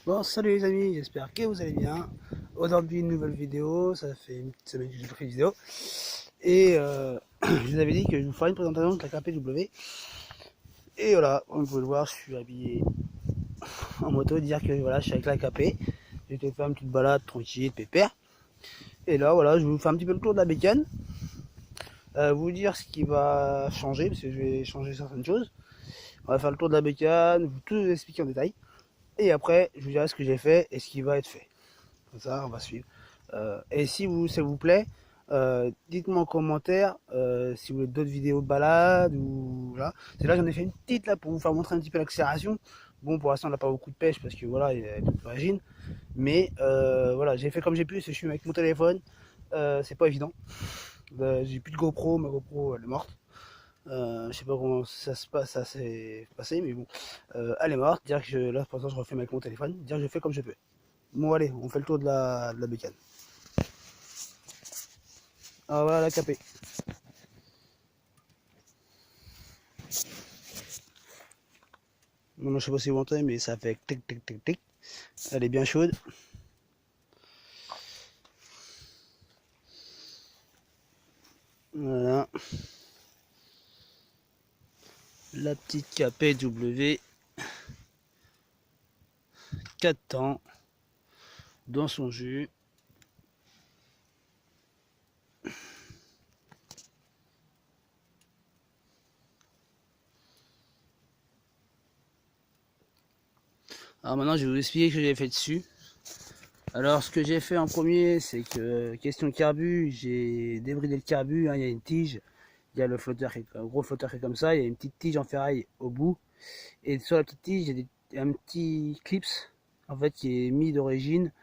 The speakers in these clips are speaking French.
Bon, salut les amis, j'espère que vous allez bien. Aujourd'hui, une nouvelle vidéo, ça fait une petite semaine que j'ai fait une vidéo. Et je vous avais dit que je vous ferais une présentation de la KPW. Et voilà, comme vous pouvez le voir, je suis habillé en moto, dire que voilà, je suis avec la KP. J'ai été faire une petite balade tranquille, pépère. Et là, voilà, je vais vous faire un petit peu le tour de la bécane. Vous dire ce qui va changer, parce que je vais changer certaines choses. On va faire le tour de la bécane, vous tout vous expliquer en détail. Et après, je vous dirai ce que j'ai fait et ce qui va être fait. Comme ça, on va suivre. Et si ça vous plaît, dites-moi en commentaire si vous voulez d'autres vidéos de balade ou là. C'est là j'en ai fait une petite là pour vous faire montrer un petit peu l'accélération. Bon, pour l'instant, on n'a pas beaucoup de pêche parce que voilà, il y a toute l'origine. Mais voilà, j'ai fait comme j'ai pu. Je suis avec mon téléphone. C'est pas évident. J'ai plus de GoPro. Ma GoPro, elle est morte. Je sais pas comment ça se passe, ça s'est passé, mais bon, elle est morte. Dire que là, pour l'instant, je refais avec mon téléphone. Dire que je fais comme je peux. Bon, allez, on fait le tour de la bécane. Ah, voilà la KP. Non, je sais pas si vous entendez, mais ça fait tic tic tic tic. Elle est bien chaude. Voilà. La petite KPW. 4 ans. Dans son jus. Alors maintenant, je vais vous expliquer ce que j'ai fait dessus. Alors, ce que j'ai fait en premier, c'est que, question carbu, j'ai débridé le carbu. Hein, il y a une tige. Il y a le flotteur, un gros flotteur qui est comme ça. Il y a une petite tige en ferraille au bout. Et sur la petite tige, il y a un petit clips en fait, qui est mis d'origine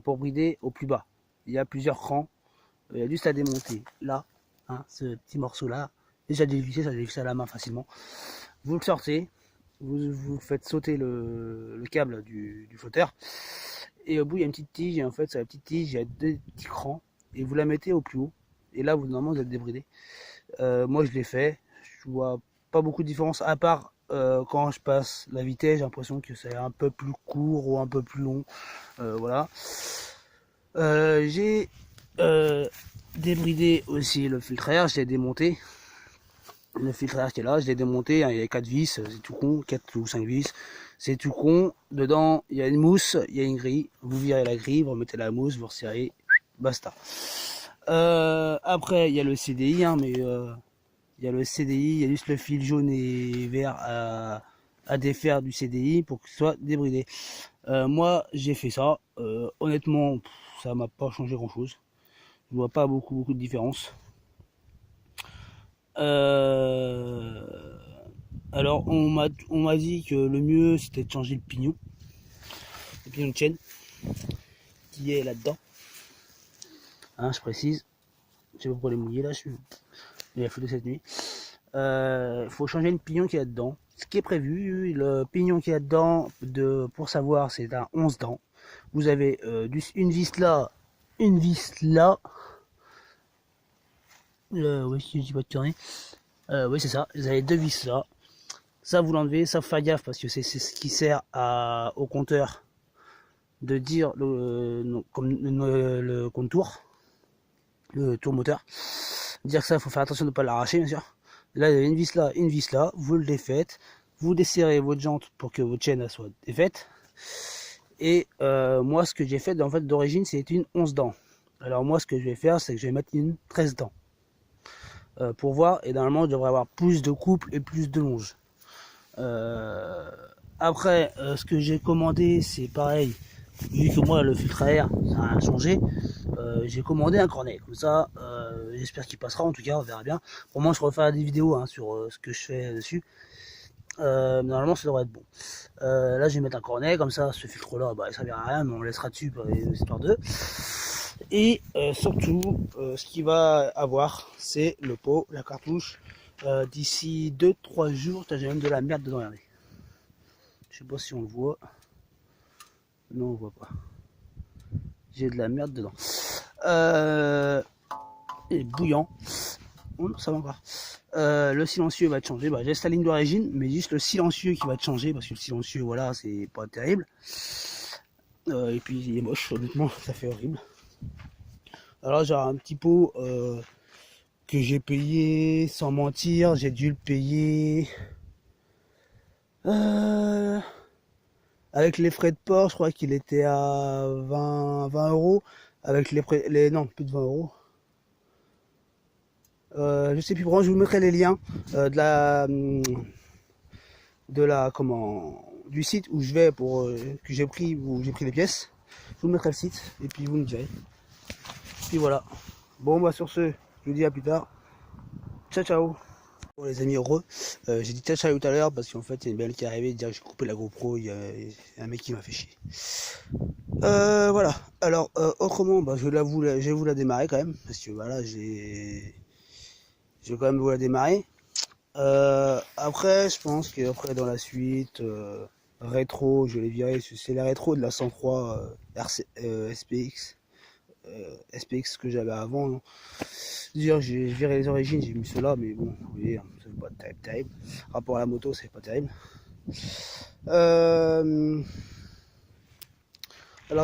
pour brider au plus bas. Il y a plusieurs crans. Il y a juste à démonter. Là, hein, ce petit morceau-là, déjà dévissé, ça dévisse à la main facilement. Vous le sortez. Vous faites sauter le câble du flotteur. Et au bout, il y a une petite tige. Et en fait, sur la petite tige, il y a deux petits crans. Et vous la mettez au plus haut. Et là, normalement, vous êtes débridé. Moi, je l'ai fait. Je vois pas beaucoup de différence. À part quand je passe la vitesse, j'ai l'impression que c'est un peu plus court ou un peu plus long. Voilà. J'ai débridé aussi le filtre à air. Je l'ai démonté. Le filtre à air qui est là, je l'ai démonté, hein, il y a 4 vis, c'est tout con, 4 ou 5 vis, c'est tout con. Dedans, il y a une mousse, il y a une grille, vous virez la grille, vous remettez la mousse, vous resserrez, basta. Après, il y a le CDI, hein, mais il y a le CDI, il y a juste le fil jaune et vert à défaire du CDI pour qu'il soit débridé. Moi, j'ai fait ça, honnêtement, ça m'a pas changé grand chose, je vois pas beaucoup de différence. Alors on m'a dit que le mieux c'était de changer le pignon de chaîne qui est là-dedans. Hein, je précise. Je sais pas pourquoi les mouiller là, il a fallu cette nuit. Faut changer le pignon qui est là-dedans. Ce qui est prévu, le pignon qui est là-dedans, pour savoir, c'est un 11 dents. Vous avez une vis là, une vis là. Oui, si je dis pas de tourner. Oui, c'est ça. Vous avez deux vis là. Ça, vous l'enlevez, ça, faut faire gaffe parce que c'est ce qui sert au compteur de dire le contour, le tour moteur. Dire que ça, il faut faire attention de ne pas l'arracher, bien sûr. Là, il y a une vis là, vous le défaites, vous desserrez votre jante pour que votre chaîne soit défaite. Et moi, ce que j'ai fait, en fait, d'origine, c'est une 11 dents. Alors moi, ce que je vais faire, c'est que je vais mettre une 13 dents. Pour voir, et normalement, je devrais avoir plus de couple et plus de longe. Après, ce que j'ai commandé, c'est pareil. Vu que moi, le filtre à air, ça a changé, j'ai commandé un cornet. Comme ça, j'espère qu'il passera. En tout cas, on verra bien. Pour moi, je referai des vidéos hein, sur ce que je fais dessus. Normalement, ça devrait être bon. Là, je vais mettre un cornet. Comme ça, ce filtre-là, bah, ça ne servira à rien, mais on laissera dessus pour les histoires d'eux. Et surtout, ce qu'il va avoir, c'est le pot, la cartouche. D'ici 2-3 jours, j'ai même de la merde dedans, regardez. Je sais pas si on le voit. Non, on voit pas. J'ai de la merde dedans. Il est bouillant. Oh non, ça va encore. Le silencieux va être changé. Bah, j'ai la ligne d'origine, mais juste le silencieux qui va être changé parce que le silencieux, voilà, c'est pas terrible. Et puis il est moche, honnêtement, ça fait horrible. Alors j'ai un petit pot que j'ai payé, sans mentir, j'ai dû le payer avec les frais de port, je crois qu'il était à 20 euros. Avec non, plus de 20 euros. Je sais plus, je vous mettrai les liens du site où je vais pour que où j'ai pris les pièces. Je vous mettrai le site et puis vous me direz. Puis voilà. Bon bah sur ce, je vous dis à plus tard. Ciao ciao. Bon les amis heureux, j'ai dit ciao ciao tout à l'heure parce qu'en fait il y a une belle qui est arrivée, dire que j'ai coupé la GoPro, il y a un mec qui m'a fait chier. Voilà. Alors autrement, bah, je vais vous la démarrer quand même parce que voilà je vais quand même vous la démarrer. Après, je pense qu'après dans la suite, rétro, je vais les virer. C'est la rétro de la 103 SPX. SPX que j'avais avant. Hein. Dire, j'ai viré les origines, j'ai mis cela, mais bon, vous voyez, c'est pas terrible. Rapport à la moto, c'est pas terrible. Alors,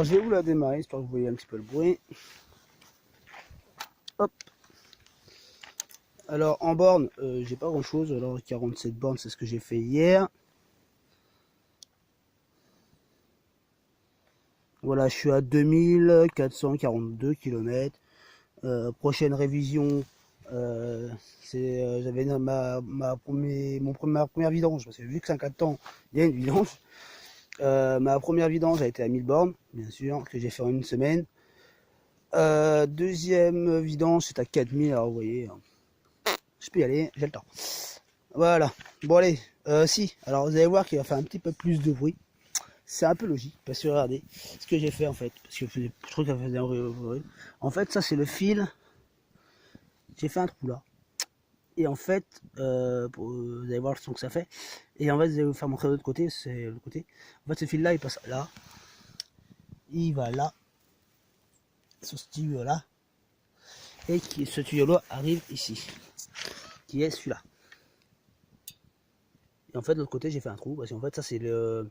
je vais vous la démarrer, histoire que vous voyez un petit peu le bruit. Hop. Alors, en borne, j'ai pas grand chose. Alors, 47 bornes, c'est ce que j'ai fait hier. Voilà, je suis à 2442 km. Prochaine révision, j'avais ma première vidange, parce que vu que c'est un 4 temps, il y a une vidange. Ma première vidange a été à 1000 bornes, bien sûr, que j'ai fait en une semaine. Deuxième vidange, c'est à 4000, alors vous voyez, je peux y aller, j'ai le temps. Voilà, bon allez, si, alors vous allez voir qu'il va faire un petit peu plus de bruit. C'est un peu logique, parce que regardez ce que j'ai fait en fait, parce que je trouve que ça faisait un bruit. En fait, ça c'est le fil, j'ai fait un trou là. Et en fait, vous allez voir le son que ça fait. Et en fait, je vais vous faire montrer de l'autre côté, c'est le côté. En fait, ce fil là, il passe là, il va là, sur ce tuyau là, et ce tuyau là arrive ici, qui est celui-là. Et en fait, de l'autre côté, j'ai fait un trou, parce qu'en fait, ça c'est le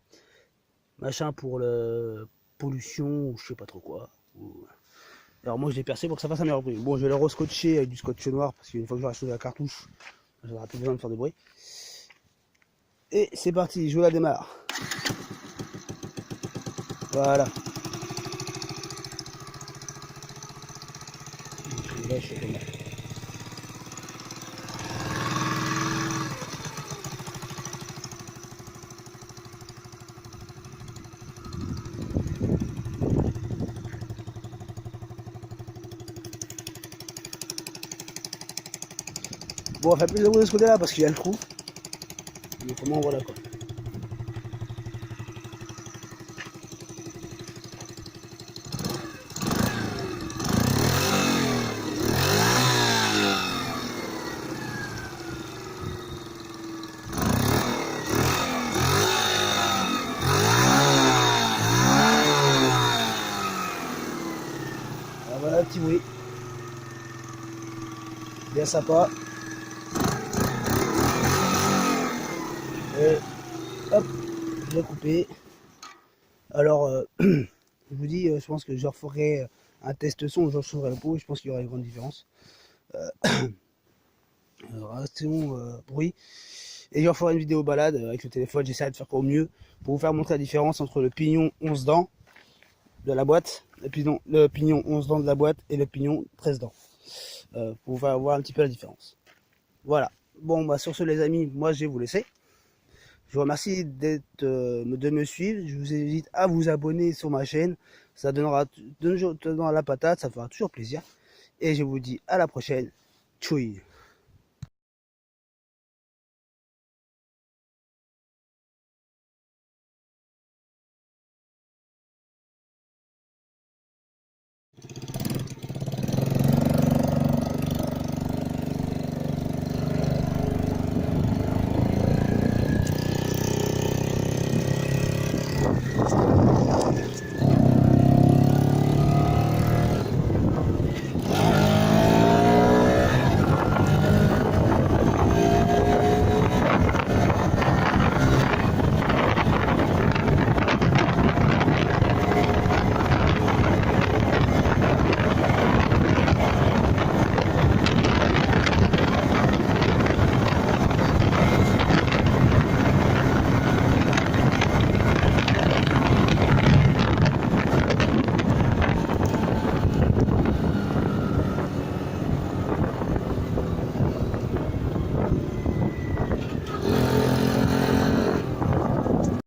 machin pour le pollution ou je sais pas trop quoi. Alors moi je l'ai percé pour que ça fasse un meilleur bruit. Bon, je vais le rescotcher avec du scotch noir parce qu'une fois que j'aurai acheté la cartouche, j'aurai plus besoin de faire de bruit. Et c'est parti, je la démarre. Voilà. Là, je suis bon, on va faire plus de bruit de ce côté-là parce qu'il y a le trou. Mais comment voilà quoi. Alors voilà un petit bruit. Bien sympa. Et hop, je l'ai coupé. Alors, je vous dis, je pense que je referai un test son, je changerai le pot, je pense qu'il y aura une grande différence. Restons bruit. Et je referai une vidéo balade avec le téléphone, j'essaierai de faire au mieux pour vous faire montrer la différence entre le pignon 11 dents de la boîte, le pignon 11 dents de la boîte et le pignon 13 dents. Pour vous faire voir un petit peu la différence. Voilà. Bon, bah sur ce les amis, moi je vais vous laisser. Je vous remercie de me suivre. Je vous invite à vous abonner sur ma chaîne. Ça donnera la patate, ça fera toujours plaisir. Et je vous dis à la prochaine. Tchouï.